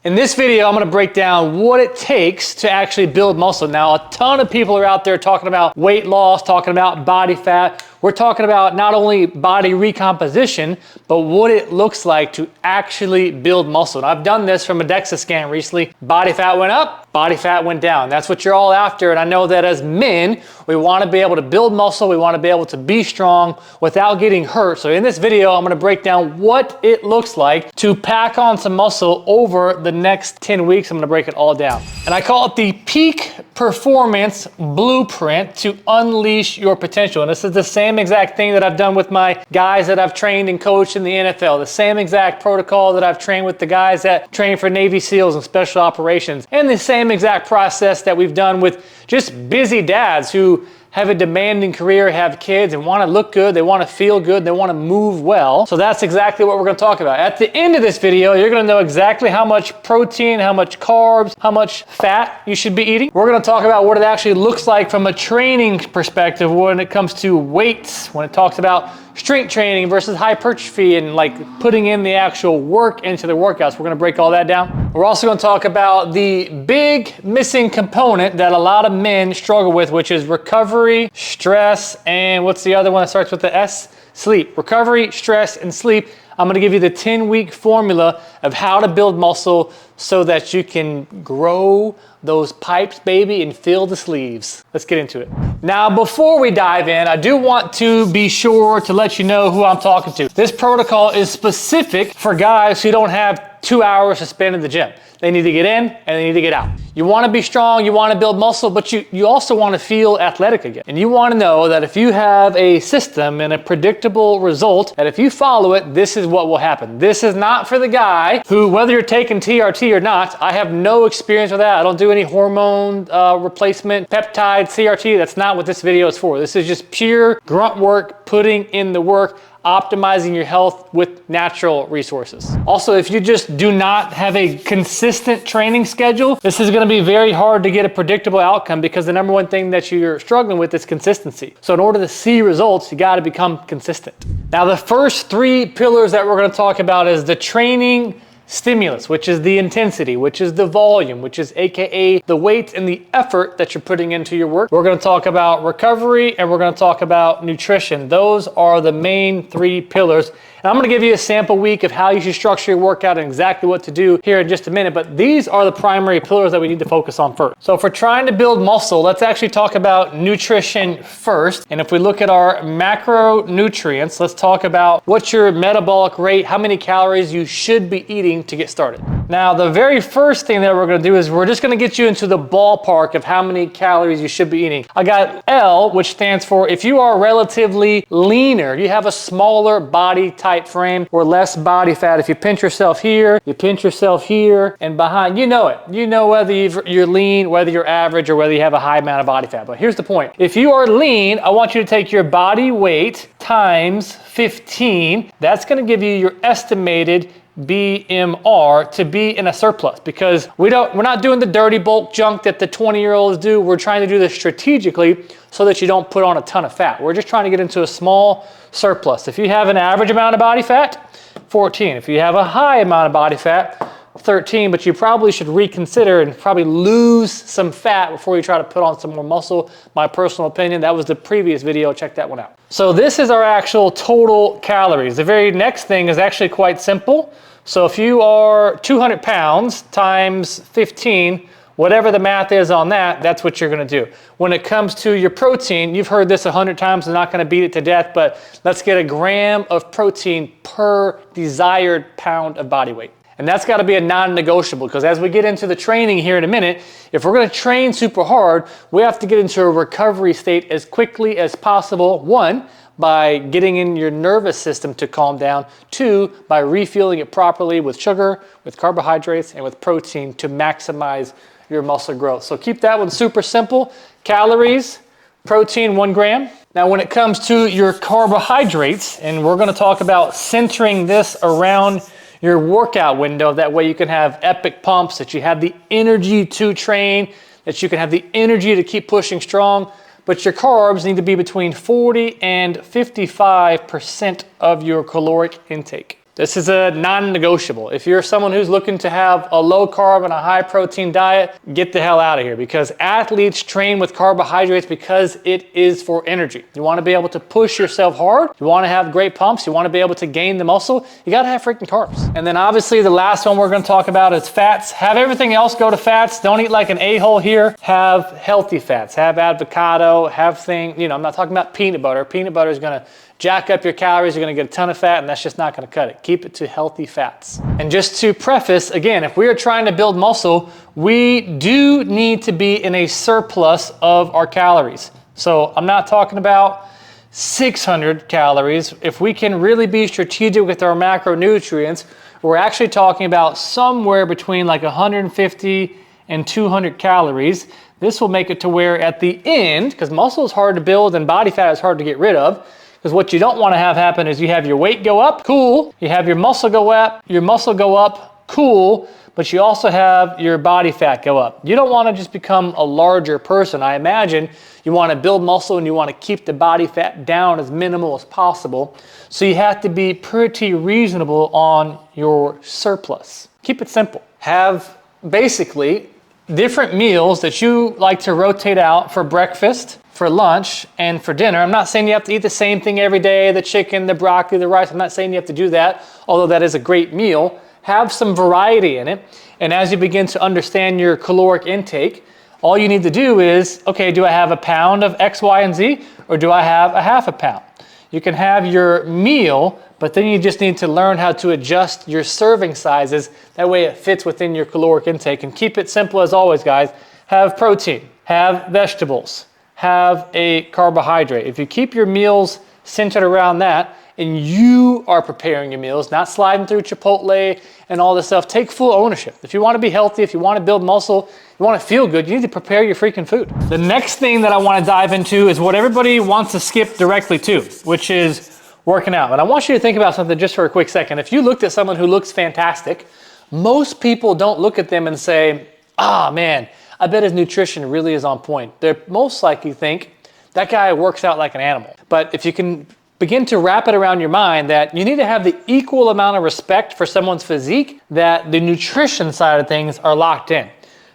In this video, I'm gonna break down what it takes to actually build muscle. Now, a ton of people are out there talking about weight loss, talking about body fat. We're talking about not only body recomposition, but what it looks like to actually build muscle. And I've done this from a DEXA scan recently. Body fat went up, body fat went down. That's what you're all after. And I know that as men, we wanna be able to build muscle. We wanna be able to be strong without getting hurt. So in this video, I'm gonna break down what it looks like to pack on some muscle over the next 10 weeks. I'm gonna break it all down. And I call it the peak performance blueprint to unleash your potential. And this is the same exact thing that I've done with my guys that I've trained and coached in the NFL. The same exact protocol that I've trained with the guys that train for Navy SEALs and special operations. And the same exact process that we've done with just busy dads who have a demanding career, have kids, and want to look good, they want to feel good, they want to move well. So that's exactly what we're going to talk about. At the end of this video, you're going to know exactly how much protein, how much carbs, how much fat you should be eating. We're going to talk about what it actually looks like from a training perspective when it comes to weights, when it talks about strength training versus hypertrophy and like putting in the actual work into the workouts. We're gonna break all that down. We're also gonna talk about the big missing component that a lot of men struggle with, which is recovery, stress, and what's the other one that starts with the S? Sleep. Recovery, stress, and sleep. I'm gonna give you the 10-week formula of how to build muscle so that you can grow those pipes, baby, and fill the sleeves. Let's get into it. Now, before we dive in, I do want to be sure to let you know who I'm talking to. This protocol is specific for guys who don't have 2 hours to spend in the gym. They need to get in and they need to get out. You wanna be strong, you wanna build muscle, but you also wanna feel athletic again. And you wanna know that if you have a system and a predictable result, that if you follow it, this is what will happen. This is not for the guy who, whether you're taking TRT or not, I have no experience with that. I don't do any hormone replacement, peptide, CRT. That's not what this video is for. This is just pure grunt work, putting in the work, optimizing your health with natural resources. Also, if you just do not have a consistent training schedule, this is gonna be very hard to get a predictable outcome because the number one thing that you're struggling with is consistency. So in order to see results, you gotta become consistent. Now, the first 3 pillars that we're gonna talk about is the training stimulus, which is the intensity, which is the volume, which is AKA the weight and the effort that you're putting into your work. We're going to talk about recovery and we're going to talk about nutrition. Those are the main 3 pillars. And I'm going to give you a sample week of how you should structure your workout and exactly what to do here in just a minute, but these are the primary pillars that we need to focus on first. So if we're trying to build muscle, let's actually talk about nutrition first. And if we look at our macronutrients, let's talk about what's your metabolic rate, how many calories you should be eating to get started. Now, the very first thing that we're going to do is we're just going to get you into the ballpark of how many calories you should be eating. I got L, which stands for if you are relatively leaner, you have a smaller body type frame or less body fat. If you pinch yourself here, you pinch yourself here and behind, you know it. You know whether you're lean, whether you're average, or whether you have a high amount of body fat. But here's the point. If you are lean, I want you to take your body weight times 15. That's going to give you your estimated BMR to be in a surplus, because we're not doing the dirty bulk junk that the 20-year-olds do. We're trying to do this strategically so that you don't put on a ton of fat. We're just trying to get into a small surplus. If you have an average amount of body fat, 14. If you have a high amount of body fat, 13, but you probably should reconsider and probably lose some fat before you try to put on some more muscle. My personal opinion, that was the previous video, check that one out. So this is our actual total calories. The very next thing is actually quite simple. So if you are 200 pounds times 15, whatever the math is on that, that's what you're gonna do. When it comes to your protein, you've heard this 100 times, I'm not gonna beat it to death, but let's get a gram of protein per desired pound of body weight. And that's gotta be a non-negotiable, because as we get into the training here in a minute, if we're gonna train super hard, we have to get into a recovery state as quickly as possible. 1, by getting in your nervous system to calm down. 2, by refueling it properly with sugar, with carbohydrates, and with protein to maximize your muscle growth. So keep that one super simple. Calories, protein 1 gram. Now when it comes to your carbohydrates, and we're gonna talk about centering this around your workout window, that way you can have epic pumps, that you have the energy to train, that you can have the energy to keep pushing strong. But your carbs need to be between 40 and 55% of your caloric intake. This is a non-negotiable. If you're someone who's looking to have a low carb and a high protein diet, get the hell out of here, because athletes train with carbohydrates because it is for energy. You want to be able to push yourself hard. You want to have great pumps. You want to be able to gain the muscle. You got to have freaking carbs. And then obviously the last one we're going to talk about is fats. Have everything else go to fats. Don't eat like an a-hole here. Have healthy fats. Have avocado. Have things, I'm not talking about peanut butter. Peanut butter is going to jack up your calories, you're gonna get a ton of fat, and that's just not gonna cut it. Keep it to healthy fats. And just to preface, again, if we are trying to build muscle, we do need to be in a surplus of our calories. So I'm not talking about 600 calories. If we can really be strategic with our macronutrients, we're actually talking about somewhere between like 150 and 200 calories. This will make it to where at the end, because muscle is hard to build and body fat is hard to get rid of, because what you don't want to have happen is you have your weight go up, cool. You have your muscle go up, cool. But you also have your body fat go up. You don't want to just become a larger person. I imagine you want to build muscle and you want to keep the body fat down as minimal as possible. So you have to be pretty reasonable on your surplus. Keep it simple. Have basically different meals that you like to rotate out for breakfast, for lunch, and for dinner. I'm not saying you have to eat the same thing every day, the chicken, the broccoli, the rice. I'm not saying you have to do that, although that is a great meal. Have some variety in it. And as you begin to understand your caloric intake, all you need to do is, okay, do I have a pound of X, Y, and Z, or do I have a half a pound? You can have your meal, but then you just need to learn how to adjust your serving sizes. That way it fits within your caloric intake. And keep it simple as always, guys. Have protein, have vegetables, have a carbohydrate. If you keep your meals centered around that, and you are preparing your meals, not sliding through Chipotle and all this stuff, take full ownership. If you want to be healthy, if you want to build muscle, you want to feel good, you need to prepare your freaking food. The next thing that I want to dive into is what everybody wants to skip directly to, which is working out. And I want you to think about something just for a quick second. If you looked at someone who looks fantastic, most people don't look at them and say, ah, man, I bet his nutrition really is on point. They're most likely think, that guy works out like an animal. But if you can begin to wrap it around your mind that you need to have the equal amount of respect for someone's physique, that the nutrition side of things are locked in.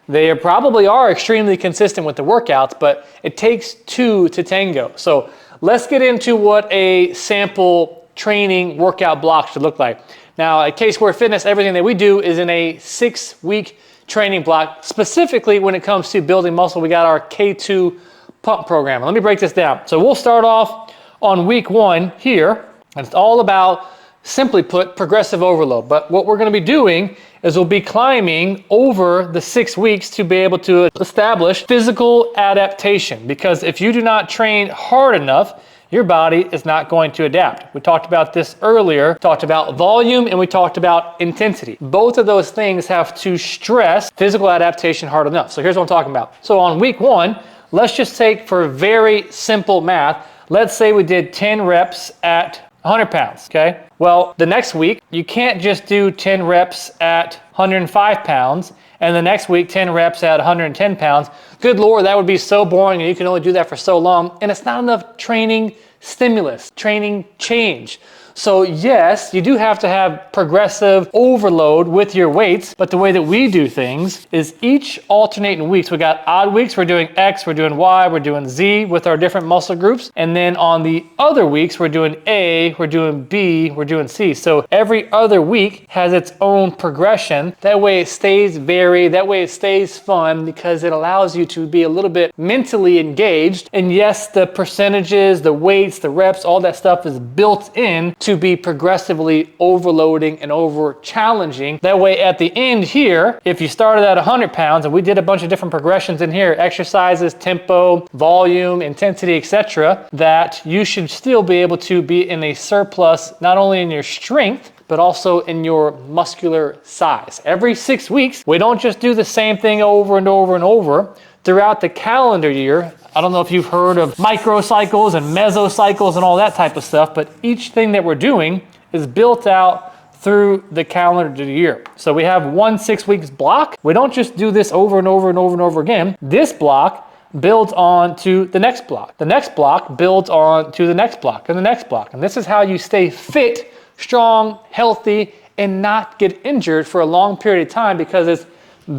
They probably are extremely consistent with the workouts, but it takes two to tango. So let's get into what a sample training workout block should look like. Now, at K-Square Fitness, everything that we do is in a 6-week training block. Specifically, when it comes to building muscle, we got our K2 pump program. Let me break this down. So we'll start off on week 1 here, and it's all about, simply put, progressive overload. But what we're going to be doing is we'll be climbing over the 6 weeks to be able to establish physical adaptation, because if you do not train hard enough, your body is not going to adapt. We talked about this earlier, talked about volume, and we talked about intensity. Both of those things have to stress physical adaptation hard enough. So here's what I'm talking about. So on week 1, let's just take, for very simple math, let's say we did 10 reps at 100 pounds, okay? Well, the next week, you can't just do 10 reps at 105 pounds, and the next week, 10 reps at 110 pounds. Good Lord, that would be so boring, and you can only do that for so long, and it's not enough training stimulus, training change. So yes, you do have to have progressive overload with your weights, but the way that we do things is each alternating weeks. We got odd weeks, we're doing X, we're doing Y, we're doing Z with our different muscle groups. And then on the other weeks, we're doing A, we're doing B, we're doing C. So every other week has its own progression. That way it stays varied, that way it stays fun, because it allows you to be a little bit mentally engaged. And yes, the percentages, the weights, the reps, all that stuff is built in to be progressively overloading and over challenging. That way at the end here, if you started at 100 pounds, and we did a bunch of different progressions in here, exercises, tempo, volume, intensity, etc., that you should still be able to be in a surplus, not only in your strength, but also in your muscular size. Every 6 weeks, we don't just do the same thing over and over and over. Throughout the calendar year, I don't know if you've heard of microcycles and mesocycles and all that type of stuff, but each thing that we're doing is built out through the calendar year. So we have 1 6 weeks block. We don't just do this over and over and over and over again. This block builds on to the next block. The next block builds on to the next block and the next block. And this is how you stay fit, strong, healthy, and not get injured for a long period of time because it's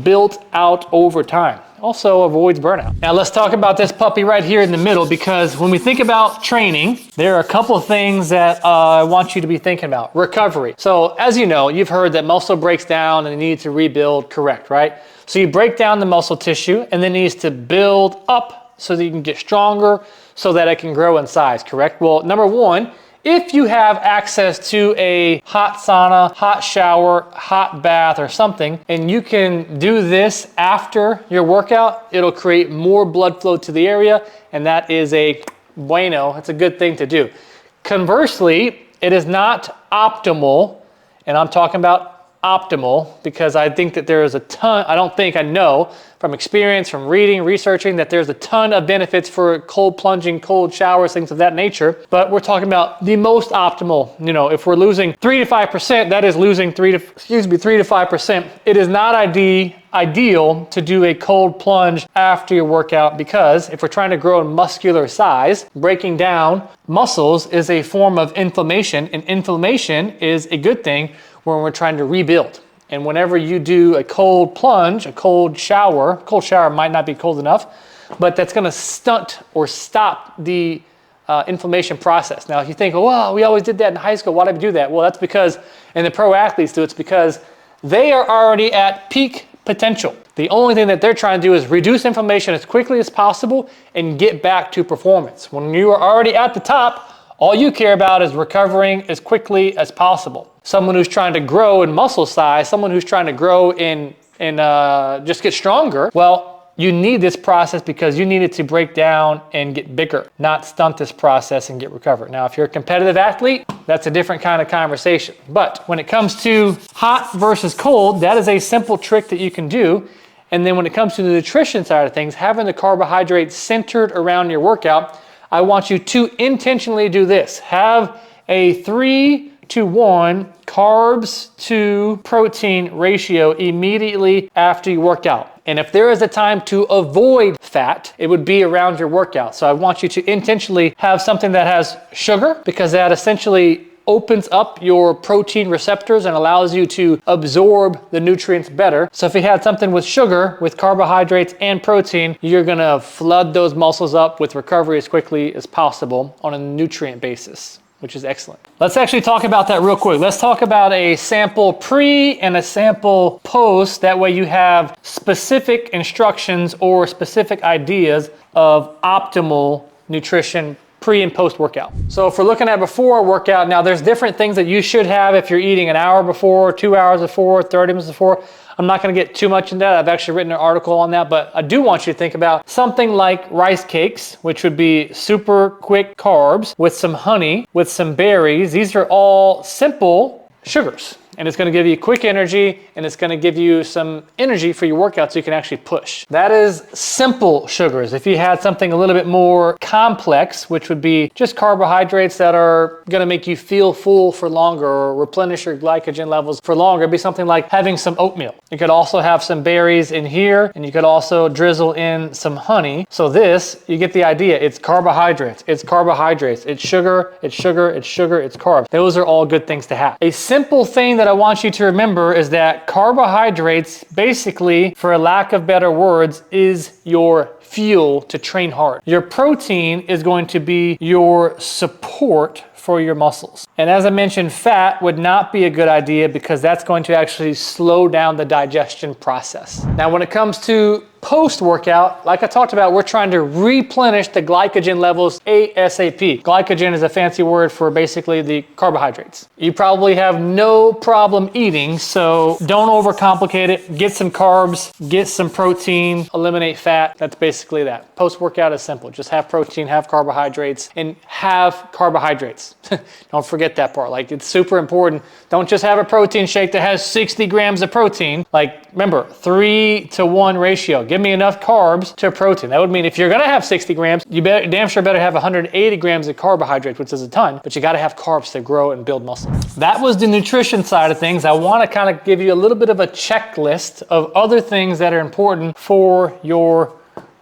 built out over time. Also avoids burnout. Now let's talk about this puppy right here in the middle, because when we think about training, there are a couple of things that I want you to be thinking about. Recovery. So as you know, you've heard that muscle breaks down and it needs to rebuild, correct, right? So you break down the muscle tissue and then it needs to build up so that you can get stronger so that it can grow in size, correct? Well, number one, if you have access to a hot sauna, hot shower, hot bath or something, and you can do this after your workout, it'll create more blood flow to the area, and that is a bueno. It's a good thing to do. Conversely, it is not optimal, and I'm talking about optimal because I think that there is a ton, I know from experience, from reading, researching, that there's a ton of benefits for cold plunging, cold showers, things of that nature. But we're talking about the most optimal. You know, if we're losing 3 to 5%, that is losing 3 to 5%. It is not ideal to do a cold plunge after your workout, because if we're trying to grow in muscular size, breaking down muscles is a form of inflammation, and inflammation is a good thing when we're trying to rebuild. And whenever you do a cold plunge, a cold shower might not be cold enough, but that's gonna stunt or stop the inflammation process. Now, if you think, oh, well, we always did that in high school, why did we do that? Well, that's because, and the pro athletes do, it's because they are already at peak potential. The only thing that they're trying to do is reduce inflammation as quickly as possible and get back to performance. When you are already at the top, all you care about is recovering as quickly as possible. Someone who's trying to grow in muscle size, someone who's trying to grow in just get stronger, well, you need this process because you need it to break down and get bigger, not stunt this process and get recovered. Now, if you're a competitive athlete, that's a different kind of conversation. But when it comes to hot versus cold, that is a simple trick that you can do. And then when it comes to the nutrition side of things, having the carbohydrates centered around your workout, I want you to intentionally do this. Have a 3-to-1 carbs to protein ratio immediately after you work out. And if there is a time to avoid fat, it would be around your workout. So I want you to intentionally have something that has sugar, because that essentially opens up your protein receptors and allows you to absorb the nutrients better. So if you had something with sugar, with carbohydrates and protein, you're gonna flood those muscles up with recovery as quickly as possible on a nutrient basis, which is excellent. Let's actually talk about that real quick. Let's talk about a sample pre and a sample post. That way you have specific instructions or specific ideas of optimal nutrition pre and post workout. So if we're looking at before a workout, now there's different things that you should have if you're eating an hour before, 2 hours before, 30 minutes before. I'm not gonna get too much into that. I've actually written an article on that, but I do want you to think about something like rice cakes, which would be super quick carbs with some honey, with some berries. These are all simple sugars. And it's gonna give you quick energy, and it's gonna give you some energy for your workout so you can actually push. That is simple sugars. If you had something a little bit more complex, which would be just carbohydrates that are gonna make you feel full for longer or replenish your glycogen levels for longer, it'd be something like having some oatmeal. You could also have some berries in here, and you could also drizzle in some honey. So this, you get the idea. It's carbohydrates, it's carbohydrates, it's sugar, it's sugar, it's sugar, it's carbs. Those are all good things to have. A simple thing that I want you to remember is that carbohydrates, basically, for a lack of better words, is your fuel to train hard. Your protein is going to be your support for your muscles. And as I mentioned, fat would not be a good idea because that's going to actually slow down the digestion process. Now, when it comes to post-workout, like I talked about, we're trying to replenish the glycogen levels ASAP. Glycogen is a fancy word for basically the carbohydrates. You probably have no problem eating, so don't overcomplicate it. Get some carbs, get some protein, eliminate fat. That's basically that. Post-workout is simple. Just have protein, have carbohydrates, and have carbohydrates. Don't forget that part. Like, it's super important. Don't just have a protein shake that has 60 grams of protein. Like, remember, 3-to-1 ratio. Give me enough carbs to protein. That would mean if you're gonna have 60 grams, you damn sure better have 180 grams of carbohydrates, which is a ton, but you gotta have carbs to grow and build muscle. That was the nutrition side of things. I wanna kind of give you a little bit of a checklist of other things that are important for your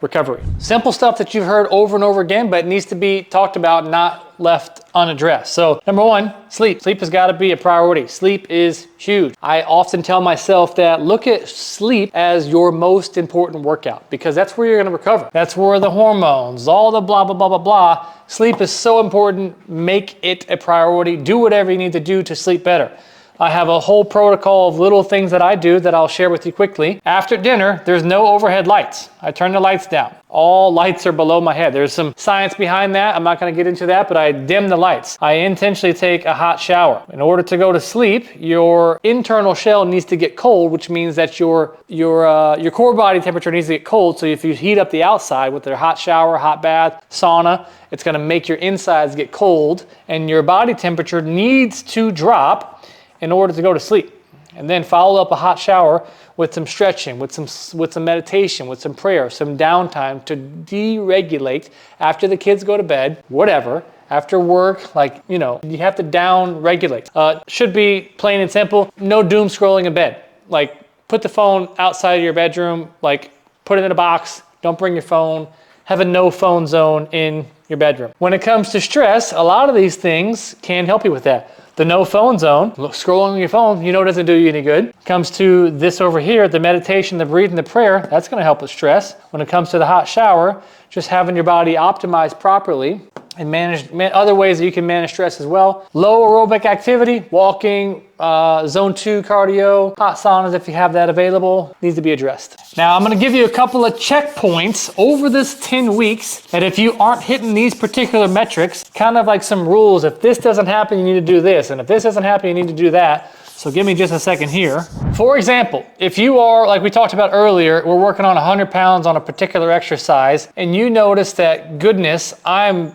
recovery. Simple stuff that you've heard over and over again, but it needs to be talked about, not left unaddressed. So number one, sleep. Sleep has got to be a priority. Sleep is huge. I often tell myself that look at sleep as your most important workout because that's where you're going to recover. That's where the hormones, all the blah, blah, blah, blah, blah. Sleep is so important. Make it a priority. Do whatever you need to do to sleep better. I have a whole protocol of little things that I do that I'll share with you quickly. After dinner, there's no overhead lights. I turn the lights down. All lights are below my head. There's some science behind that. I'm not going to get into that, but I dim the lights. I intentionally take a hot shower. In order to go to sleep, your internal shell needs to get cold, which means that your core body temperature needs to get cold. So if you heat up the outside with a hot shower, hot bath, sauna, it's going to make your insides get cold, and your body temperature needs to drop in order to go to sleep. And then follow up a hot shower with some stretching, with some meditation, with some prayer, some downtime to deregulate after the kids go to bed, whatever, after work, like, you know, you have to down regulate. Should be plain and simple, no doom scrolling in bed. Like put the phone outside of your bedroom, like put it in a box, don't bring your phone, have a no phone zone in your bedroom. When it comes to stress, a lot of these things can help you with that. The no phone zone, scrolling on your phone, you know, doesn't do you any good. Comes to this over here, the meditation, the breathing, the prayer, that's gonna help with stress. When it comes to the hot shower, just having your body optimized properly and manage other ways that you can manage stress as well. Low aerobic activity, walking, zone 2 cardio, hot saunas if you have that available, needs to be addressed. Now I'm gonna give you a couple of checkpoints over this 10 weeks that if you aren't hitting these particular metrics, kind of like some rules, if this doesn't happen, you need to do this, and if this doesn't happen, you need to do that. So give me just a second here. For example, if you are, like we talked about earlier, we're working on 100 pounds on a particular exercise, and you notice that, goodness,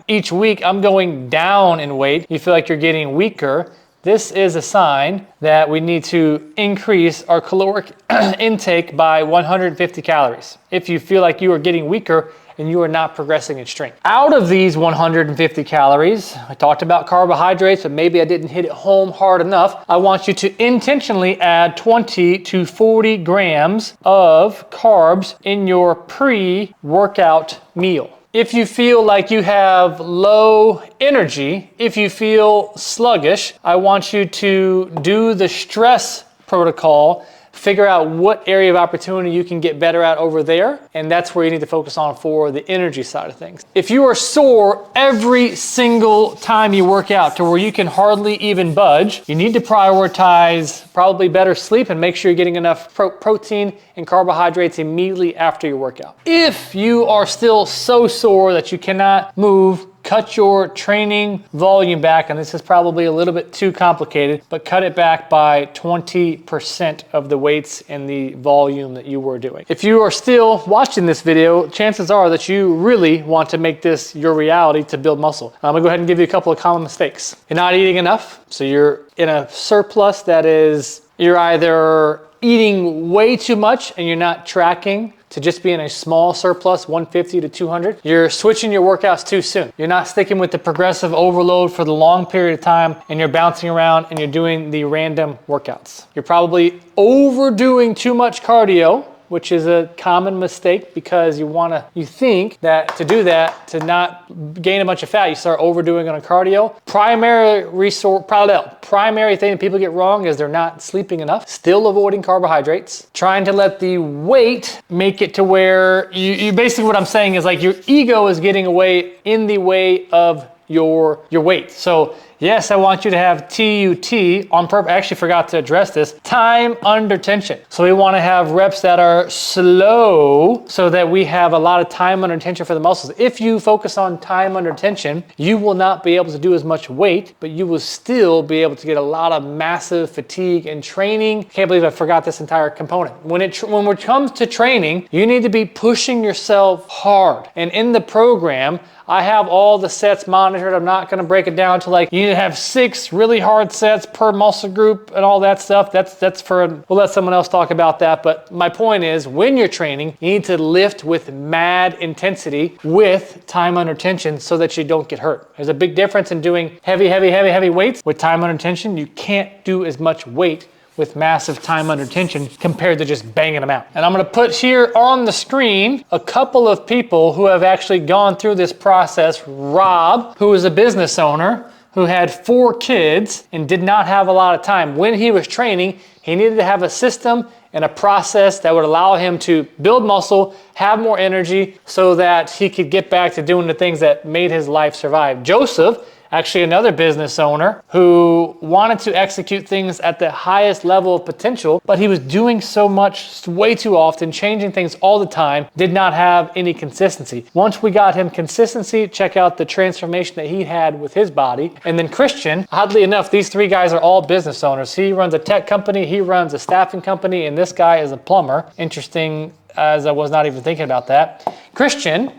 each week I'm going down in weight, you feel like you're getting weaker, this is a sign that we need to increase our caloric intake by 150 calories. If you feel like you are getting weaker and you are not progressing in strength. Out of these 150 calories, I talked about carbohydrates, but maybe I didn't hit it home hard enough. I want you to intentionally add 20 to 40 grams of carbs in your pre-workout meal. If you feel like you have low energy, if you feel sluggish, I want you to do the stress protocol, figure out what area of opportunity you can get better at over there, and that's where you need to focus on for the energy side of things. If you are sore every single time you work out to where you can hardly even budge, you need to prioritize probably better sleep and make sure you're getting enough protein and carbohydrates immediately after your workout. If you are still so sore that you cannot move, cut your training volume back, and this is probably a little bit too complicated, but cut it back by 20% of the weights and the volume that you were doing. If you are still watching this video, chances are that you really want to make this your reality to build muscle. I'm gonna go ahead and give you a couple of common mistakes. You're not eating enough, so you're in a surplus that is, you're either eating way too much and you're not tracking to just be in a small surplus, 150 to 200. You're switching your workouts too soon. You're not sticking with the progressive overload for the long period of time, and you're bouncing around and you're doing the random workouts. You're probably overdoing too much cardio, which is a common mistake because you think that to do that, to not gain a bunch of fat, you start overdoing on a cardio. Primary thing that people get wrong is they're not sleeping enough, still avoiding carbohydrates, trying to let the weight make it to where you basically what I'm saying is like your ego is getting in the way of your weight. So yes, I want you to have TUT on purpose. I actually forgot to address this. Time under tension. So we want to have reps that are slow so that we have a lot of time under tension for the muscles. If you focus on time under tension, you will not be able to do as much weight, but you will still be able to get a lot of massive fatigue and training. Can't believe I forgot this entire component. When it comes to training, you need to be pushing yourself hard. And in the program, I have all the sets monitored. I'm not going to break it down to like you need to have 6 really hard sets per muscle group and all that stuff. That's for, we'll let someone else talk about that. But my point is when you're training, you need to lift with mad intensity with time under tension so that you don't get hurt. There's a big difference in doing heavy weights. With time under tension, you can't do as much weight with massive time under tension compared to just banging them out. And I'm gonna put here on the screen a couple of people who have actually gone through this process. Rob, who is a business owner, who had 4 kids and did not have a lot of time. When he was training, he needed to have a system and a process that would allow him to build muscle, have more energy, so that he could get back to doing the things that made his life survive. Joseph, actually another business owner who wanted to execute things at the highest level of potential, but he was doing so much way too often, changing things all the time, did not have any consistency. Once we got him consistency, check out the transformation that he had with his body. And then Christian, oddly enough, these 3 guys are all business owners. He runs a tech company, he runs a staffing company, and this guy is a plumber. Interesting, as I was not even thinking about that. Christian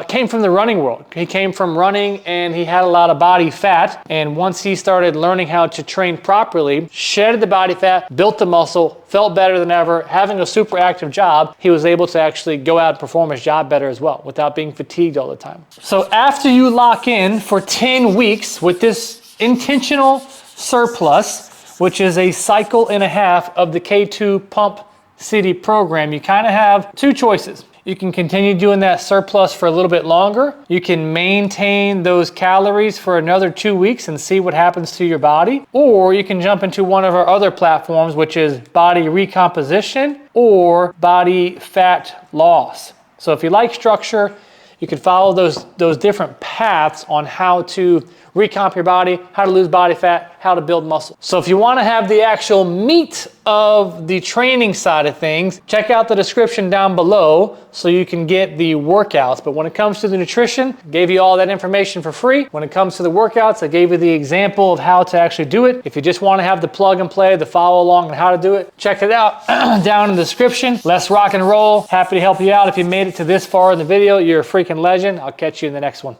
came from the running world. He came from running and he had a lot of body fat. And once he started learning how to train properly, shedded the body fat, built the muscle, felt better than ever, having a super active job, he was able to actually go out and perform his job better as well without being fatigued all the time. So after you lock in for 10 weeks with this intentional surplus, which is a cycle and a half of the K2 Pump City program, you kind of have 2 choices. You can continue doing that surplus for a little bit longer. You can maintain those calories for another 2 weeks and see what happens to your body. Or you can jump into one of our other platforms, which is body recomposition or body fat loss. So if you like structure, you can follow those different paths on how to recomp your body, how to lose body fat, how to build muscle. So if you want to have the actual meat of the training side of things, check out the description down below so you can get the workouts. But when it comes to the nutrition, I gave you all that information for free. When it comes to the workouts, I gave you the example of how to actually do it. If you just want to have the plug and play, the follow along on how to do it, check it out down in the description. Let's rock and roll. Happy to help you out. If you made it to this far in the video, you're a freaking legend. I'll catch you in the next one.